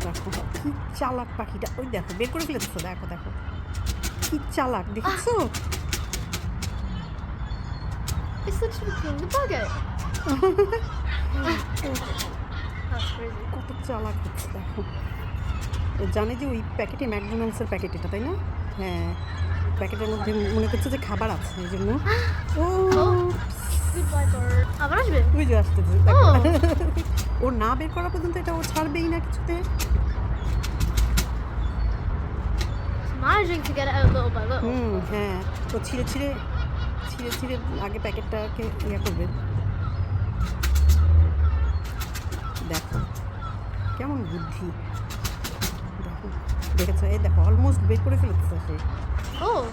দেখো কি চালাক পাখিটা, ওই দেখো বের করে ফেলেছো, দেখো দেখো কি চালাক দেখেছো? It's literally pulling the bug out. That's crazy. কত চালাক হচ্ছে দেখো। ও জানে যে ওই প্যাকেটে ম্যাকডোনাল্ডসের প্যাকেট এটা, তাই না? হ্যাঁ, প্যাকেটের মধ্যে মনে করছে যে খাবার আছে, এই জন্য ও Goodbye, bird. আবার আসবে? ওই যে আসতেছে দেখো। ও না বের করা পর্যন্ত এটা ও ছাড়বেই না কিছুতে। Managing to get it out little by little. হ্যাঁ, ও ছিঁড়ে ছিঁড়ে আগে প্যাকেটটাকে ইয়ে করবে। দেখো কেমন বুদ্ধি, দেখো দেখেছো? এই দেখো অলমোস্ট বের করে ফেলেছে সে। Oh.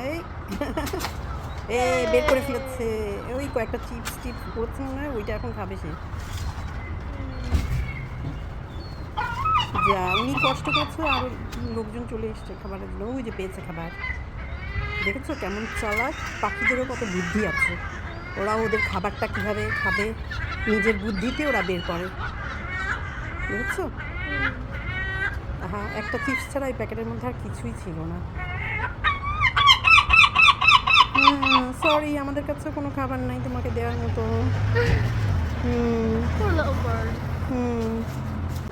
এই এ বের করে ফেলেছে। ওই কয়েকটা চিপস টিপস পড়ছে মনে হয়, ওইটা এখন খাবে সে। যা উনি কষ্ট করছে আর লোকজন চলে এসছে খাবারের জন্য, ওই যে পেয়েছে খাবার। দেখেছো কেমন চালাক? পাখিদেরও কত বুদ্ধি আছে, ওরা ওদের খাবারটা কীভাবে খাবে নিজের বুদ্ধিতে ওরা বের করে, দেখেছো? হ্যাঁ, একটা চিপস ছাড়া এই প্যাকেটের মধ্যে আর কিছুই ছিল না। সরি, আমাদের কাছে কোনো খাবার নাই তোমাকে দেওয়ার মতো। Poor little bird.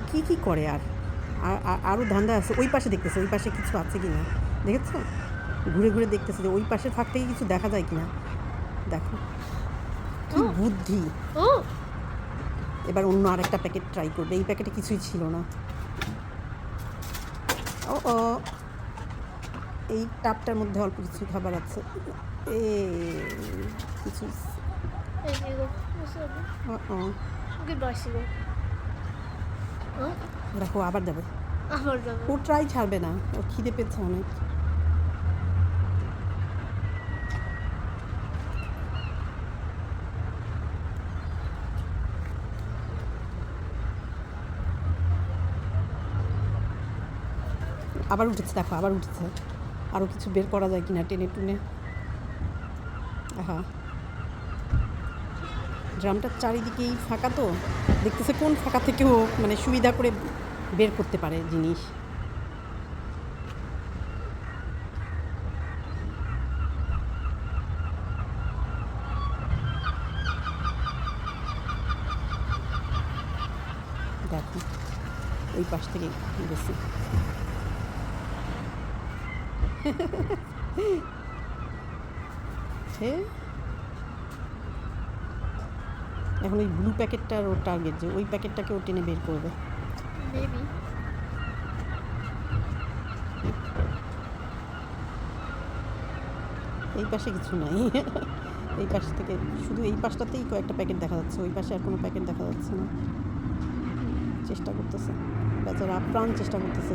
কী কী করে আর আরও ধান্দা আছে। ওই পাশে দেখতেছে ওই পাশে কিছু আছে কি না, দেখেছো? ঘুরে ঘুরে দেখতেছে যে ওই পাশের ফাঁক থেকে কিছু দেখা যায় কি না। দেখো কি বুদ্ধি। Oh. এবার অন্য আরেকটা প্যাকেট ট্রাই করবে, এই প্যাকেটে কিছুই ছিল না। ও ও, এই টাপটার মধ্যে অল্প কিছু খাবার আছে, এ কিছু। Hey, Seagull. What's up? Goodbye, Seagull. Oh. দেখো আবার যাবে, আবার যাবে। ও ট্রাই ছাড়বে না, ও খিদে পেয়েছে অনেক। আবার উঠেছে, দেখো আবার উঠেছে। আরও কিছু বের করা যায় কিনা টেনে টুনে। হ্যাঁ, ড্রামটার চারিদিকেই ফাঁকা, তো দেখতেছে কোন ফাঁকা থেকেও মানে সুবিধা করে বের করতে পারে জিনিস। দেখো ওই পাশ থেকে বেশি। এখন ওই ব্লু প্যাকেটটার ওর টার্গেট, যে ওই প্যাকেটটাকে ও টেনে বের করবে। Maybe. এই পাশে কিছু নাই। এই পাশ থেকে শুধু এই পাশটাতেই কয়েকটা প্যাকেট দেখা যাচ্ছে, ওই পাশে আর কোনো প্যাকেট দেখা যাচ্ছে না। চেষ্টা করতেছে বেচারা, আপ্রাণ চেষ্টা করতেছে।